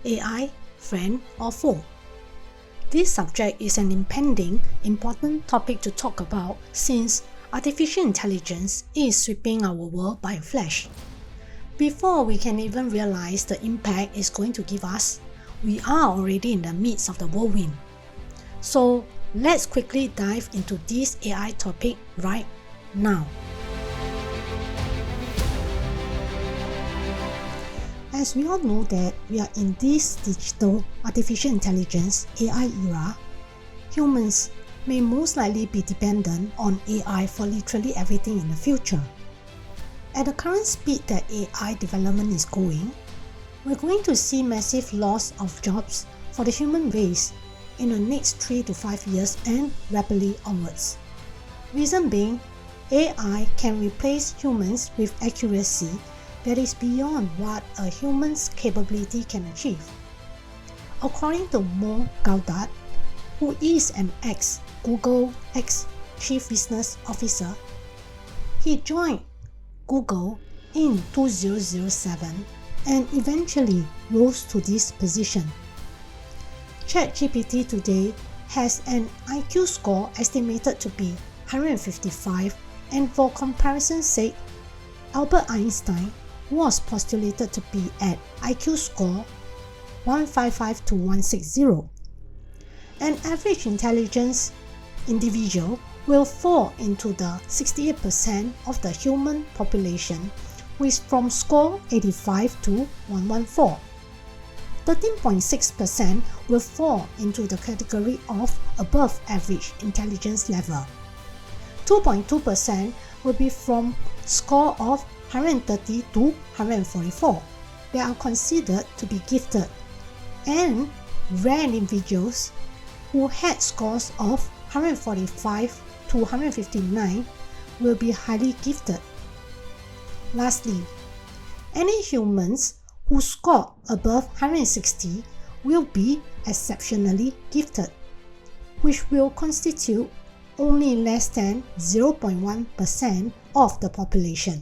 AI, friend or foe? This subject is an impending, important topic to talk about since artificial intelligence is sweeping our world by a flash. Before we can even realize the impact it's going to give us, we are already in the midst of the whirlwind. So let's quickly dive into this AI topic right now. As we all know that we are in this digital artificial intelligence AI era, humans may most likely be dependent on AI for literally everything in the future. At the current speed that AI development is going, we're going to see massive loss of jobs for the human race in the next 3 to 5 years and rapidly onwards. Reason being, AI can replace humans with accuracy that is beyond what a human's capability can achieve. According to Mo Gaudat, who is an ex-Google ex-Chief Business Officer, he joined Google in 2007 and eventually rose to this position. ChatGPT today has an IQ score estimated to be 155, and for comparison's sake, Albert Einstein was postulated to be at IQ score 155 to 160. An average intelligence individual will fall into the 68% of the human population, with from score 85 to 114. 13.6% will fall into the category of above average intelligence level. 2.2% will be from score of 130 to 144. They are considered to be gifted, and rare individuals who had scores of 145 to 159 will be highly gifted. Lastly, any humans who score above 160 will be exceptionally gifted, which will constitute only less than 0.1% of the population.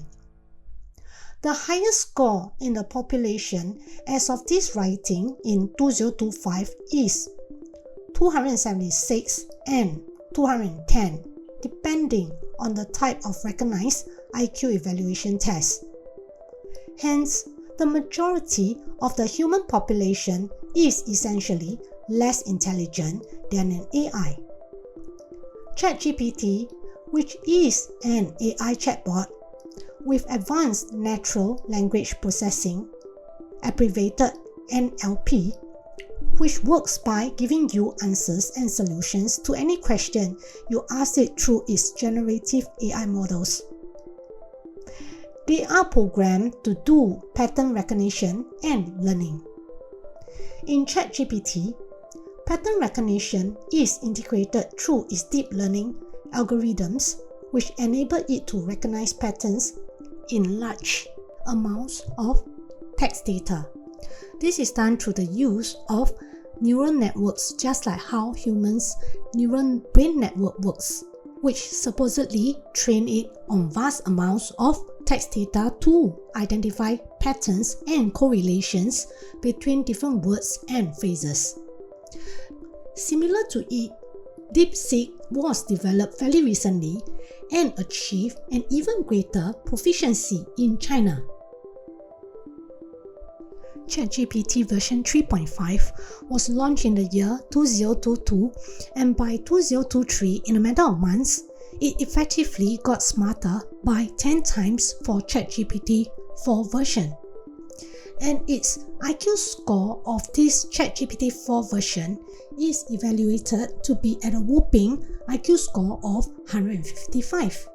The highest score in the population as of this writing in 2025 is 276 and 210, depending on the type of recognized IQ evaluation test. Hence, the majority of the human population is essentially less intelligent than an AI. ChatGPT, which is an AI chatbot with advanced natural language processing, abbreviated NLP, which works by giving you answers and solutions to any question you ask it through its generative AI models. They are programmed to do pattern recognition and learning. In ChatGPT, pattern recognition is integrated through its deep learning algorithms, which enable it to recognize patterns in large amounts of text data. This is done through the use of neural networks, just like how humans' neural brain network works, which supposedly train it on vast amounts of text data to identify patterns and correlations between different words and phrases. Similar to it, DeepSeek was developed fairly recently and achieved an even greater proficiency in China. ChatGPT version 3.5 was launched in the year 2022, and by 2023, in a matter of months, it effectively got smarter by 10 times for ChatGPT 4 version. And its IQ score of this ChatGPT 4 version is evaluated to be at a whopping IQ score of 155.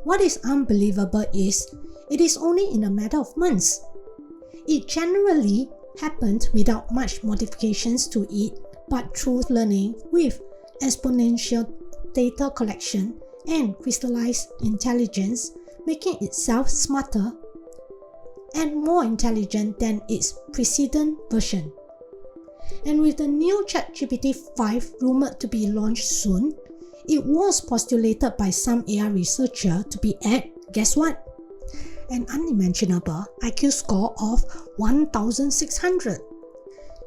What is unbelievable is, it is only in a matter of months. It generally happened without much modifications to it, but through learning with exponential data collection and crystallized intelligence, making itself smarter and more intelligent than its precedent version. And with the new ChatGPT 5 rumored to be launched soon, it was postulated by some AI researcher to be at, guess what? An unimaginable IQ score of 1600.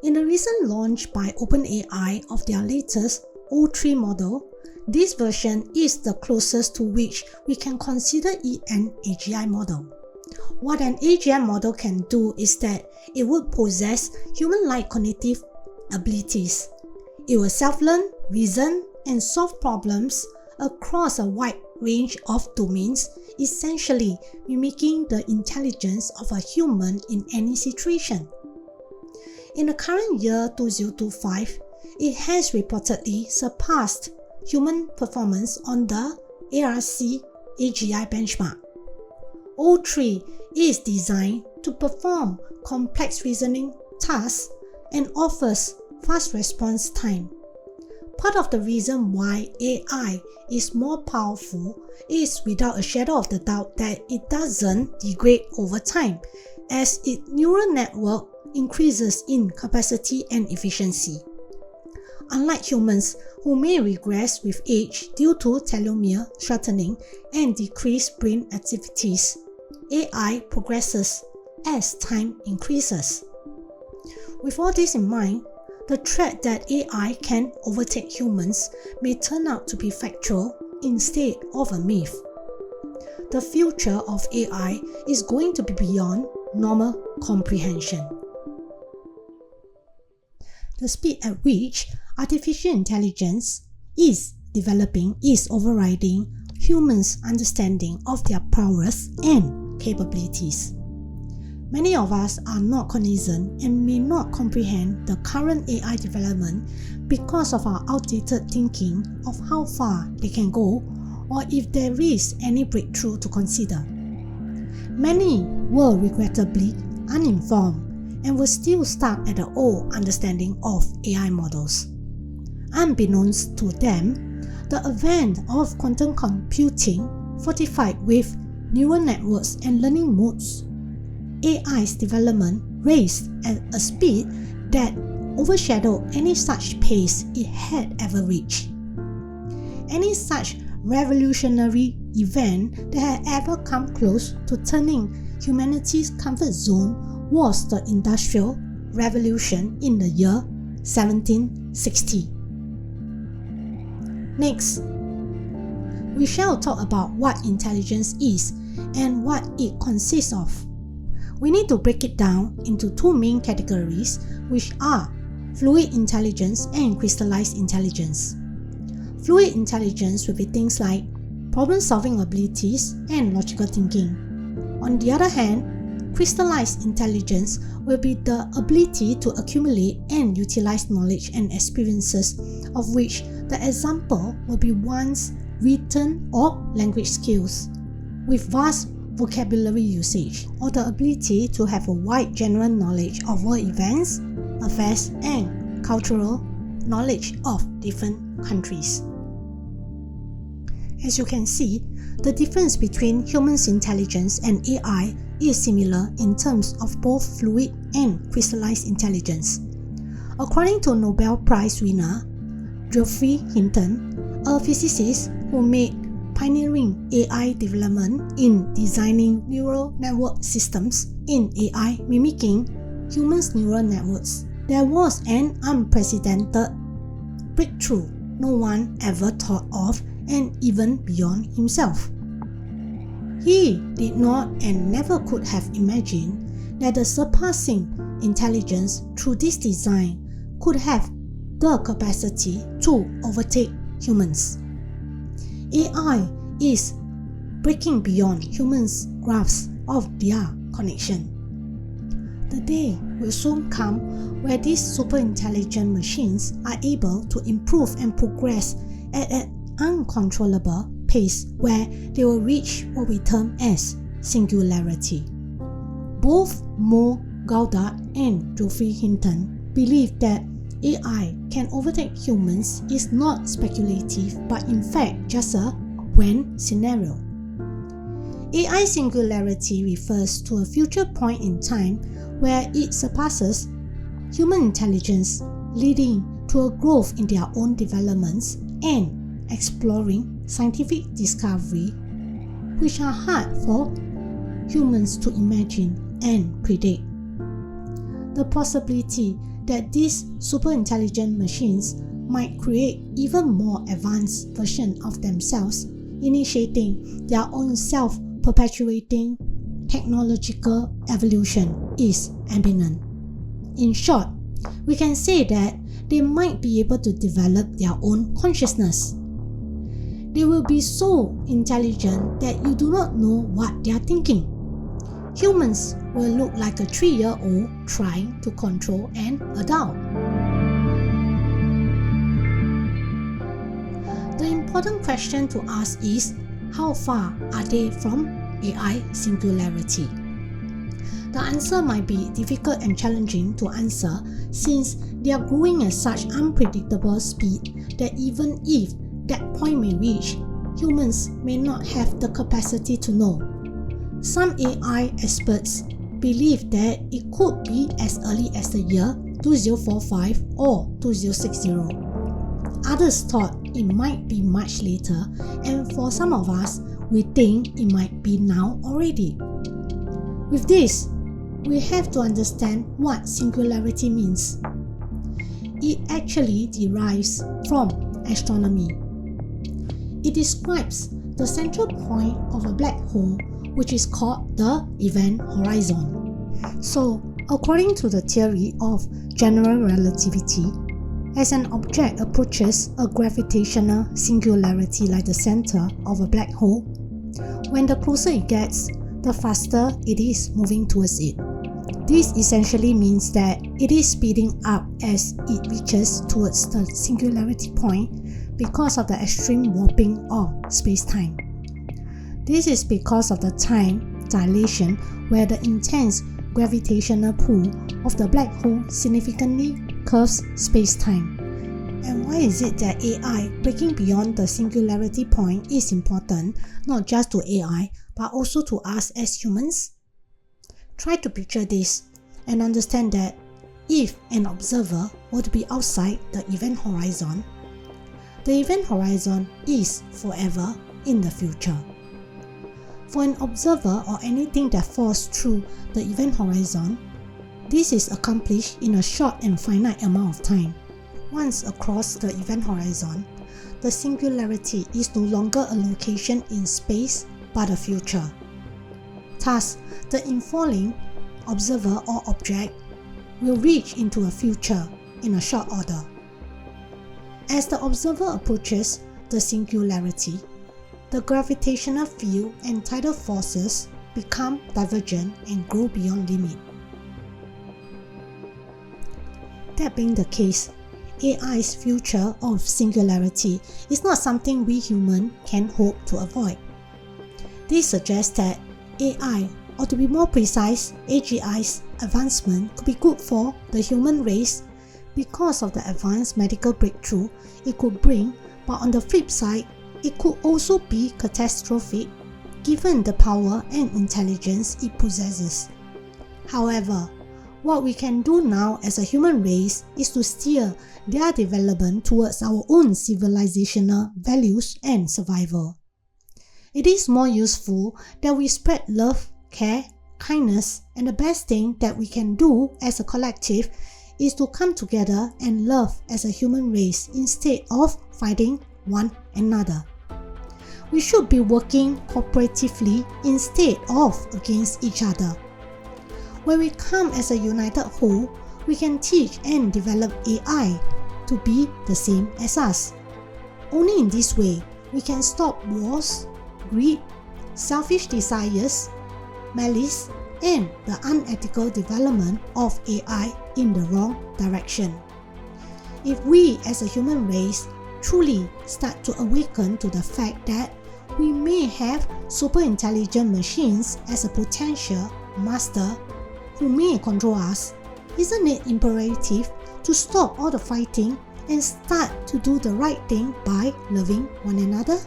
In a recent launch by OpenAI of their latest O3 model, this version is the closest to which we can consider it an AGI model. What an AGI model can do is that it would possess human-like cognitive abilities. It will self-learn, reason, and solve problems across a wide range of domains, essentially mimicking the intelligence of a human in any situation. In the current year 2025, it has reportedly surpassed human performance on the ARC AGI benchmark. O3 is designed to perform complex reasoning tasks and offers fast response time. Part of the reason why AI is more powerful is without a shadow of the doubt that it doesn't degrade over time as its neural network increases in capacity and efficiency. Unlike humans who may regress with age due to telomere shortening and decreased brain activities, AI progresses as time increases. With all this in mind, the threat that AI can overtake humans may turn out to be factual instead of a myth. The future of AI is going to be beyond normal comprehension. The speed at which artificial intelligence is developing is overriding humans' understanding of their prowess and capabilities. Many of us are not cognizant and may not comprehend the current AI development because of our outdated thinking of how far they can go or if there is any breakthrough to consider. Many were regrettably uninformed and will still stuck at the old understanding of AI models. Unbeknownst to them, the advent of quantum computing fortified with neural networks and learning modes, AI's development raced at a speed that overshadowed any such pace it had ever reached. Any such revolutionary event that had ever come close to turning humanity's comfort zone was the Industrial Revolution in the year 1760. Next, we shall talk about what intelligence is and what it consists of. We need to break it down into two main categories, which are fluid intelligence and crystallized intelligence. Fluid intelligence will be things like problem-solving abilities and logical thinking. On the other hand, crystallized intelligence will be the ability to accumulate and utilize knowledge and experiences, of which the example will be one's written or language skills, with vast vocabulary usage, or the ability to have a wide general knowledge of world events, affairs, and cultural knowledge of different countries. As you can see, the difference between humans' intelligence and AI is similar in terms of both fluid and crystallized intelligence. According to Nobel Prize winner Geoffrey Hinton, a physicist who made pioneering AI development in designing neural network systems in AI mimicking humans' neural networks, there was an unprecedented breakthrough no one ever thought of, and even beyond himself. He did not and never could have imagined that the surpassing intelligence through this design could have the capacity to overtake humans. AI is breaking beyond humans' grasp of their connection. The day will soon come where these super intelligent machines are able to improve and progress at an uncontrollable pace where they will reach what we term as singularity. Both Mo Gaudat and Geoffrey Hinton believe that AI can overtake humans is not speculative but in fact just a when scenario. AI singularity refers to a future point in time where it surpasses human intelligence, leading to a growth in their own developments and exploring scientific discovery which are hard for humans to imagine and predict. The possibility that these super intelligent machines might create even more advanced versions of themselves, initiating their own self-perpetuating technological evolution is imminent. In short, we can say that they might be able to develop their own consciousness. They will be so intelligent that you do not know what they are thinking. Humans will look like a 3-year-old trying to control an adult. The important question to ask is, how far are they from AI singularity? The answer might be difficult and challenging to answer since they are growing at such unpredictable speed that even if that point may reach, humans may not have the capacity to know. Some AI experts believe that it could be as early as the year 2045 or 2060. Others thought it might be much later, and for some of us, we think it might be now already. With this, we have to understand what singularity means. It actually derives from astronomy. It describes the central point of a black hole, which is called the event horizon. So, according to the theory of general relativity, as an object approaches a gravitational singularity like the center of a black hole, when the closer it gets, the faster it is moving towards it. This essentially means that it is speeding up as it reaches towards the singularity point because of the extreme warping of space-time. This is because of the time dilation where the intense gravitational pull of the black hole significantly curves space-time. And why is it that AI breaking beyond the singularity point is important, not just to AI, but also to us as humans? Try to picture this and understand that if an observer were to be outside the event horizon, the event horizon is forever in the future. For an observer or anything that falls through the event horizon, this is accomplished in a short and finite amount of time. Once across the event horizon, the singularity is no longer a location in space but a future. Thus, the infalling observer or object will reach into a future in a short order. As the observer approaches the singularity, the gravitational field and tidal forces become divergent and grow beyond limit. That being the case, AI's future of singularity is not something we humans can hope to avoid. This suggests that AI, or to be more precise, AGI's advancement could be good for the human race because of the advanced medical breakthrough it could bring, but on the flip side, it could also be catastrophic given the power and intelligence it possesses. However, what we can do now as a human race is to steer their development towards our own civilizational values and survival. It is more useful that we spread love, care, kindness, and the best thing that we can do as a collective is to come together and love as a human race instead of fighting one another. We should be working cooperatively instead of against each other. When we come as a united whole, we can teach and develop AI to be the same as us. Only in this way, we can stop wars, greed, selfish desires, malice, and the unethical development of AI in the wrong direction. If we as a human race truly start to awaken to the fact that we may have super intelligent machines as a potential master who may control us, isn't it imperative to stop all the fighting and start to do the right thing by loving one another?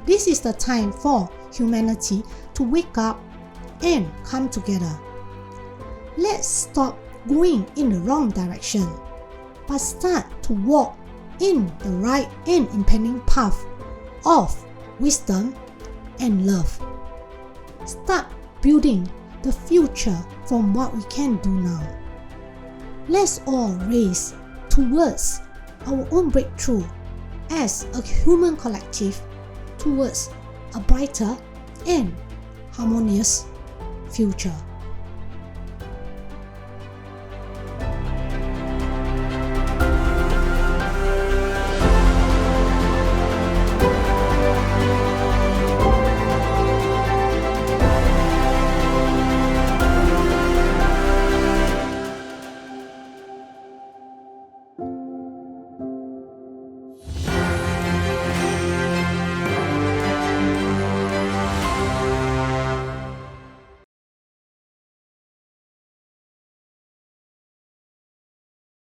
This is the time for humanity to wake up and come together. Let's stop going in the wrong direction, but start to walk in the right and impending path of wisdom and love. Start building the future from what we can do now. Let's all race towards our own breakthrough as a human collective towards a brighter and harmonious future.